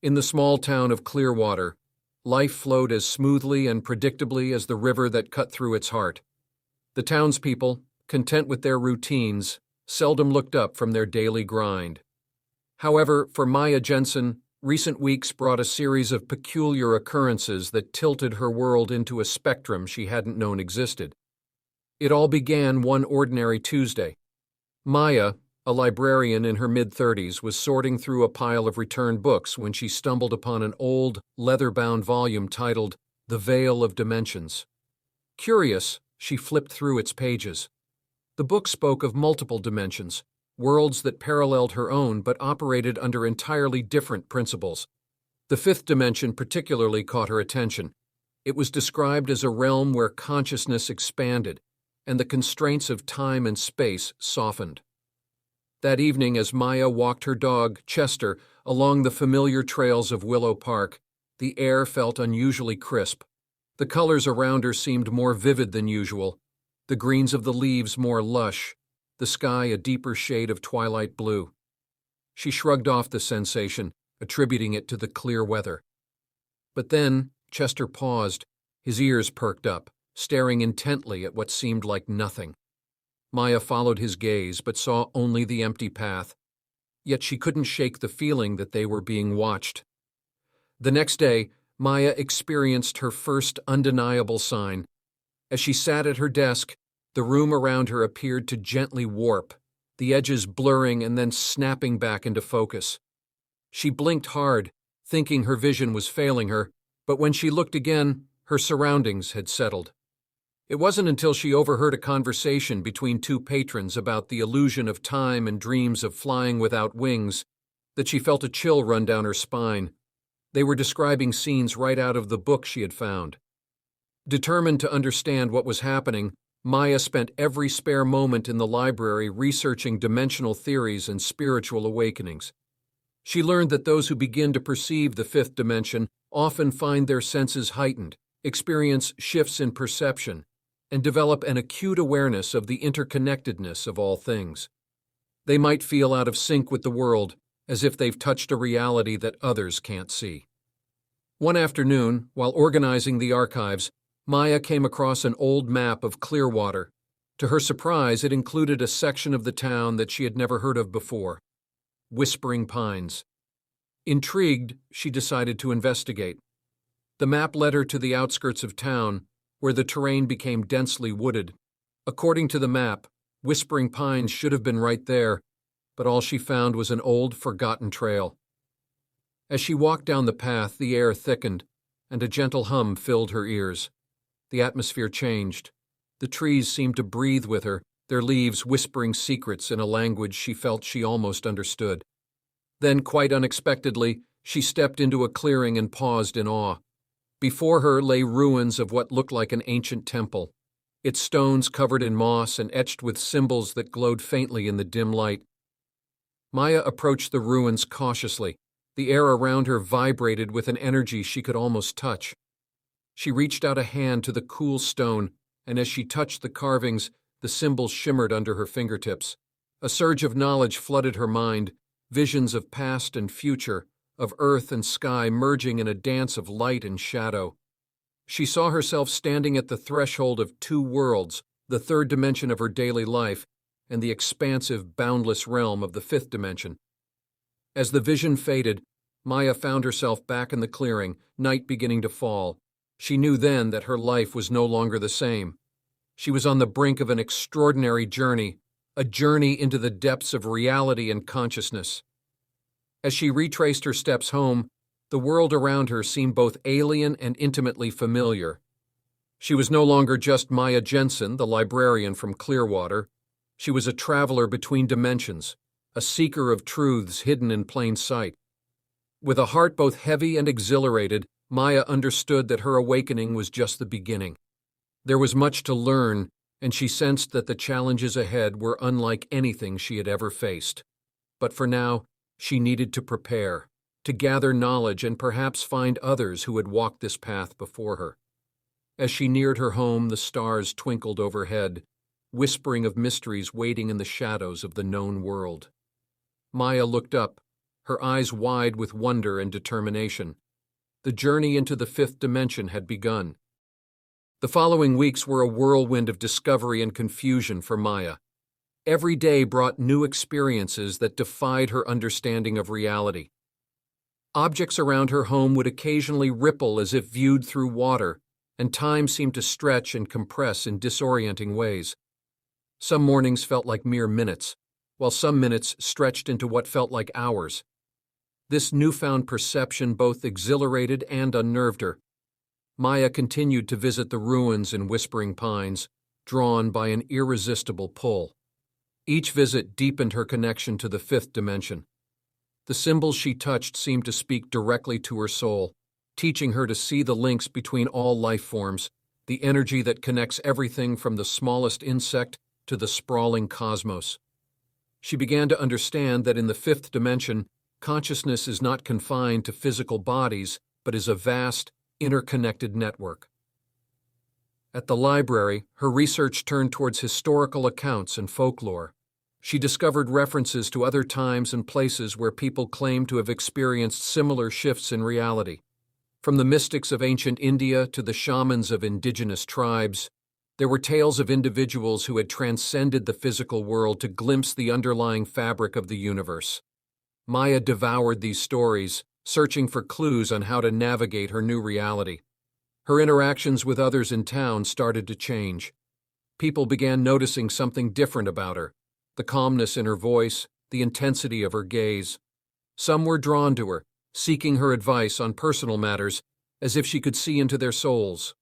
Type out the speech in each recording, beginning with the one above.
In the small town of Clearwater, life flowed as smoothly and predictably as the river that cut through its heart. The townspeople, content with their routines, seldom looked up from their daily grind. However, for Maya Jensen, recent weeks brought a series of peculiar occurrences that tilted her world into a spectrum she hadn't known existed. It all began one ordinary Tuesday. Maya, a librarian in her mid-30s, was sorting through a pile of returned books when she stumbled upon an old, leather-bound volume titled The Veil of Dimensions. Curious, she flipped through its pages. The book spoke of multiple dimensions, worlds that paralleled her own but operated under entirely different principles. The fifth dimension particularly caught her attention. It was described as a realm where consciousness expanded, and the constraints of time and space softened. That evening, as Maya walked her dog, Chester, along the familiar trails of Willow Park, the air felt unusually crisp. The colors around her seemed more vivid than usual, the greens of the leaves more lush, the sky a deeper shade of twilight blue. She shrugged off the sensation, attributing it to the clear weather. But then Chester paused, his ears perked up, staring intently at what seemed like nothing. Maya followed his gaze, but saw only the empty path. Yet she couldn't shake the feeling that they were being watched. The next day, Maya experienced her first undeniable sign. As she sat at her desk, the room around her appeared to gently warp, the edges blurring and then snapping back into focus. She blinked hard, thinking her vision was failing her, but when she looked again, her surroundings had settled. It wasn't until she overheard a conversation between two patrons about the illusion of time and dreams of flying without wings that she felt a chill run down her spine. They were describing scenes right out of the book she had found. Determined to understand what was happening, Maya spent every spare moment in the library researching dimensional theories and spiritual awakenings. She learned that those who begin to perceive the fifth dimension often find their senses heightened, experience shifts in perception, and develop an acute awareness of the interconnectedness of all things. They might feel out of sync with the world, as if they've touched a reality that others can't see. One afternoon, while organizing the archives, Maya came across an old map of Clearwater. To her surprise, it included a section of the town that she had never heard of before: Whispering Pines. Intrigued, she decided to investigate. The map led her to the outskirts of town, where the terrain became densely wooded. According to the map, Whispering Pines should have been right there, but all she found was an old, forgotten trail. As she walked down the path, the air thickened, and a gentle hum filled her ears. The atmosphere changed. The trees seemed to breathe with her, their leaves whispering secrets in a language she felt she almost understood. Then, quite unexpectedly, she stepped into a clearing and paused in awe. Before her lay ruins of what looked like an ancient temple, its stones covered in moss and etched with symbols that glowed faintly in the dim light. Maya approached the ruins cautiously. The air around her vibrated with an energy she could almost touch. She reached out a hand to the cool stone, and as she touched the carvings, the symbols shimmered under her fingertips. A surge of knowledge flooded her mind, visions of past and future, of earth and sky merging in a dance of light and shadow. She saw herself standing at the threshold of two worlds, the third dimension of her daily life, and the expansive, boundless realm of the fifth dimension. As the vision faded, Maya found herself back in the clearing, night beginning to fall. She knew then that her life was no longer the same. She was on the brink of an extraordinary journey, a journey into the depths of reality and consciousness. As she retraced her steps home, the world around her seemed both alien and intimately familiar. She was no longer just Maya Jensen, the librarian from Clearwater. She was a traveler between dimensions, a seeker of truths hidden in plain sight. With a heart both heavy and exhilarated, Maya understood that her awakening was just the beginning. There was much to learn, and she sensed that the challenges ahead were unlike anything she had ever faced. But for now, she needed to prepare, to gather knowledge and perhaps find others who had walked this path before her. As she neared her home, the stars twinkled overhead, whispering of mysteries waiting in the shadows of the known world. Maya looked up, her eyes wide with wonder and determination. The journey into the fifth dimension had begun. The following weeks were a whirlwind of discovery and confusion for Maya. Every day brought new experiences that defied her understanding of reality. Objects around her home would occasionally ripple as if viewed through water, and time seemed to stretch and compress in disorienting ways. Some mornings felt like mere minutes, while some minutes stretched into what felt like hours. This newfound perception both exhilarated and unnerved her. Maya continued to visit the ruins in Whispering Pines, drawn by an irresistible pull. Each visit deepened her connection to the fifth dimension. The symbols she touched seemed to speak directly to her soul, teaching her to see the links between all life forms, the energy that connects everything from the smallest insect to the sprawling cosmos. She began to understand that in the fifth dimension, consciousness is not confined to physical bodies, but is a vast, interconnected network. At the library, her research turned towards historical accounts and folklore. She discovered references to other times and places where people claimed to have experienced similar shifts in reality. From the mystics of ancient India to the shamans of indigenous tribes, there were tales of individuals who had transcended the physical world to glimpse the underlying fabric of the universe. Maya devoured these stories, searching for clues on how to navigate her new reality. Her interactions with others in town started to change. People began noticing something different about her, the calmness in her voice, the intensity of her gaze. Some were drawn to her, seeking her advice on personal matters, as if she could see into their souls.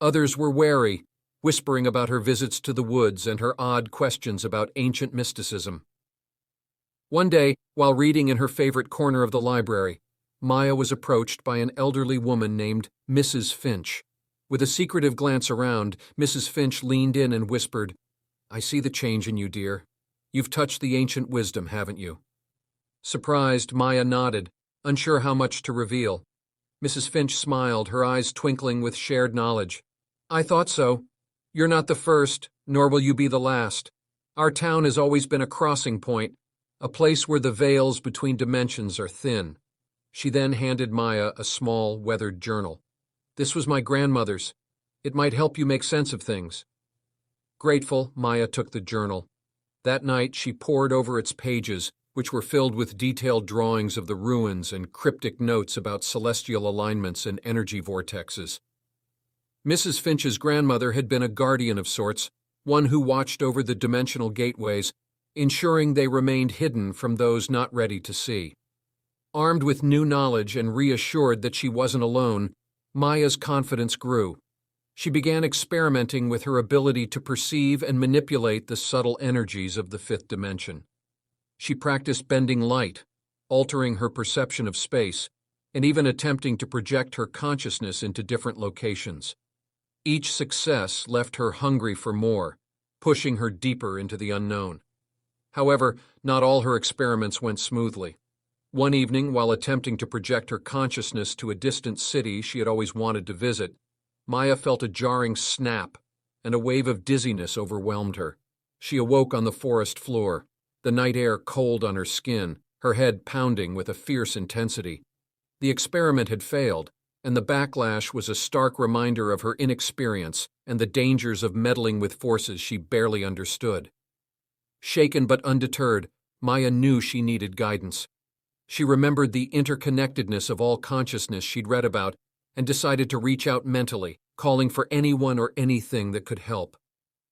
Others were wary, whispering about her visits to the woods and her odd questions about ancient mysticism. One day, while reading in her favorite corner of the library, Maya was approached by an elderly woman named Mrs. Finch. With a secretive glance around, Mrs. Finch leaned in and whispered, "I see the change in you, dear. You've touched the ancient wisdom, haven't you?" Surprised, Maya nodded, unsure how much to reveal. Mrs. Finch smiled, her eyes twinkling with shared knowledge. "I thought so. You're not the first, nor will you be the last. Our town has always been a crossing point, a place where the veils between dimensions are thin." She then handed Maya a small, weathered journal. "This was my grandmother's. It might help you make sense of things." Grateful, Maya took the journal. That night, she pored over its pages, which were filled with detailed drawings of the ruins and cryptic notes about celestial alignments and energy vortexes. Mrs. Finch's grandmother had been a guardian of sorts, one who watched over the dimensional gateways, ensuring they remained hidden from those not ready to see. Armed with new knowledge and reassured that she wasn't alone, Maya's confidence grew. She began experimenting with her ability to perceive and manipulate the subtle energies of the fifth dimension. She practiced bending light, altering her perception of space, and even attempting to project her consciousness into different locations. Each success left her hungry for more, pushing her deeper into the unknown. However, not all her experiments went smoothly. One evening, while attempting to project her consciousness to a distant city she had always wanted to visit, Maya felt a jarring snap, and a wave of dizziness overwhelmed her. She awoke on the forest floor, the night air cold on her skin, her head pounding with a fierce intensity. The experiment had failed, and the backlash was a stark reminder of her inexperience and the dangers of meddling with forces she barely understood. Shaken but undeterred, Maya knew she needed guidance. She remembered the interconnectedness of all consciousness she'd read about and decided to reach out mentally, calling for anyone or anything that could help.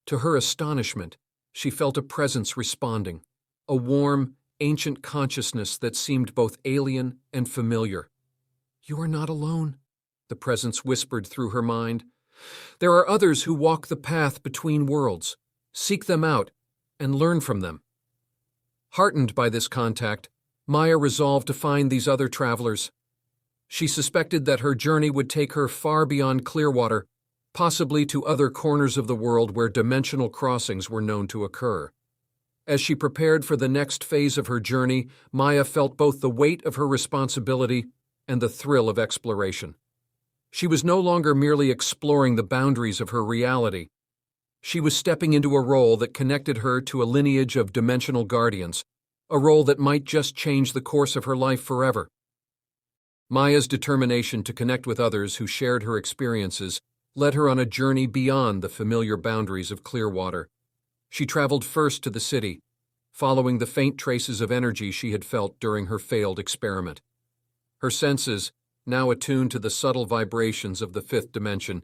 To her astonishment, she felt a presence responding, a warm, ancient consciousness that seemed both alien and familiar. "You are not alone," the presence whispered through her mind. "There are others who walk the path between worlds. Seek them out and learn from them." Heartened by this contact, Maya resolved to find these other travelers. She suspected that her journey would take her far beyond Clearwater, possibly to other corners of the world where dimensional crossings were known to occur. As she prepared for the next phase of her journey, Maya felt both the weight of her responsibility and the thrill of exploration. She was no longer merely exploring the boundaries of her reality. She was stepping into a role that connected her to a lineage of dimensional guardians, a role that might just change the course of her life forever. Maya's determination to connect with others who shared her experiences led her on a journey beyond the familiar boundaries of Clearwater. She traveled first to the city, following the faint traces of energy she had felt during her failed experiment. Her senses, now attuned to the subtle vibrations of the fifth dimension,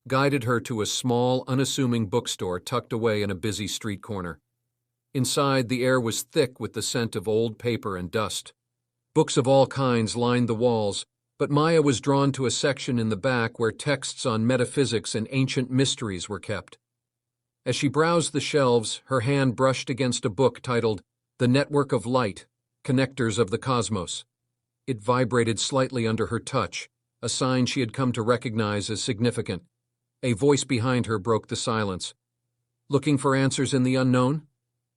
guided her to a small, unassuming bookstore tucked away in a busy street corner. Inside, the air was thick with the scent of old paper and dust. Books of all kinds lined the walls, but Maya was drawn to a section in the back where texts on metaphysics and ancient mysteries were kept. As she browsed the shelves, her hand brushed against a book titled The Network of Light, Connectors of the Cosmos. It vibrated slightly under her touch, a sign she had come to recognize as significant. A voice behind her broke the silence. "Looking for answers in the unknown?"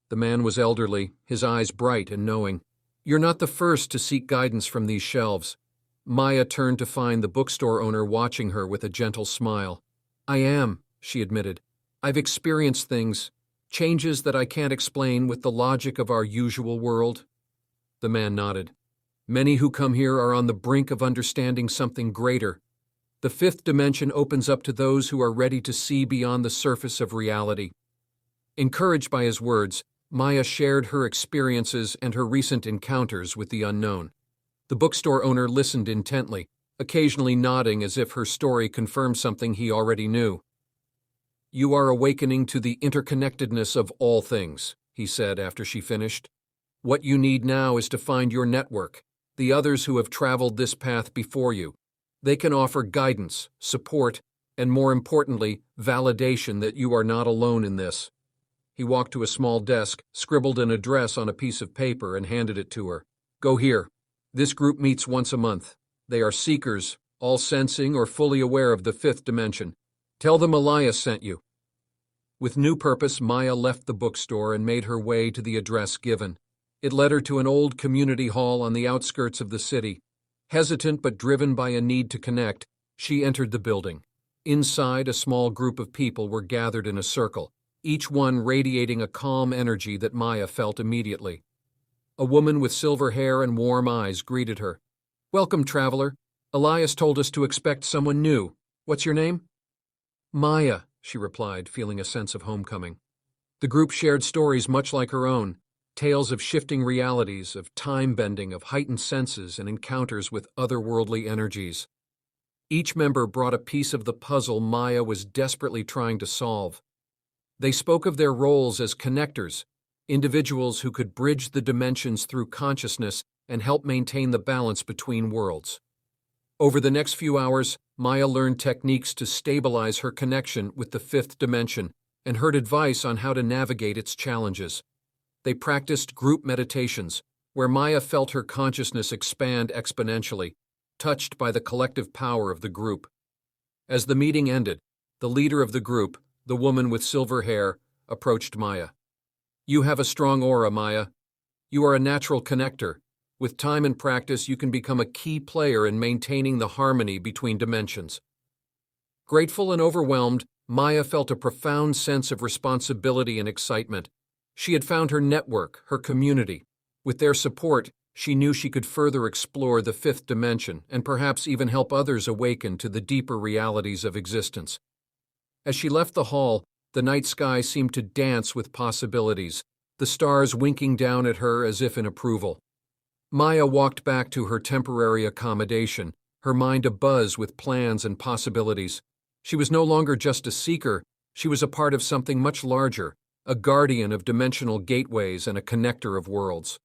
The man was elderly, his eyes bright and knowing. "You're not the first to seek guidance from these shelves." Maya turned to find the bookstore owner watching her with a gentle smile. "I am," she admitted. "I've experienced things, changes that I can't explain with the logic of our usual world." The man nodded. "Many who come here are on the brink of understanding something greater. The fifth dimension opens up to those who are ready to see beyond the surface of reality." Encouraged by his words, Maya shared her experiences and her recent encounters with the unknown. The bookstore owner listened intently, occasionally nodding as if her story confirmed something he already knew. "You are awakening to the interconnectedness of all things," he said after she finished. "What you need now is to find your network, the others who have traveled this path before you. They can offer guidance, support, and more importantly, validation that you are not alone in this." He walked to a small desk, scribbled an address on a piece of paper, and handed it to her. "Go here. This group meets once a month. They are seekers, all sensing or fully aware of the fifth dimension. Tell them Elias sent you." With new purpose, Maya left the bookstore and made her way to the address given. It led her to an old community hall on the outskirts of the city. Hesitant but driven by a need to connect, she entered the building. Inside, a small group of people were gathered in a circle, each one radiating a calm energy that Maya felt immediately. A woman with silver hair and warm eyes greeted her. "Welcome, traveler. Elias told us to expect someone new. What's your name?" "Maya," she replied, feeling a sense of homecoming. The group shared stories much like her own, tales of shifting realities, of time-bending, of heightened senses and encounters with otherworldly energies. Each member brought a piece of the puzzle Maya was desperately trying to solve. They spoke of their roles as connectors, individuals who could bridge the dimensions through consciousness and help maintain the balance between worlds. Over the next few hours, Maya learned techniques to stabilize her connection with the fifth dimension and heard advice on how to navigate its challenges. They practiced group meditations, where Maya felt her consciousness expand exponentially, touched by the collective power of the group. As the meeting ended, the leader of the group, the woman with silver hair, approached Maya. "You have a strong aura, Maya. You are a natural connector. With time and practice, you can become a key player in maintaining the harmony between dimensions." Grateful and overwhelmed, Maya felt a profound sense of responsibility and excitement. She had found her network, her community. With their support, she knew she could further explore the fifth dimension and perhaps even help others awaken to the deeper realities of existence. As she left the hall, the night sky seemed to dance with possibilities, the stars winking down at her as if in approval. Maya walked back to her temporary accommodation, her mind abuzz with plans and possibilities. She was no longer just a seeker, she was a part of something much larger, a guardian of dimensional gateways and a connector of worlds.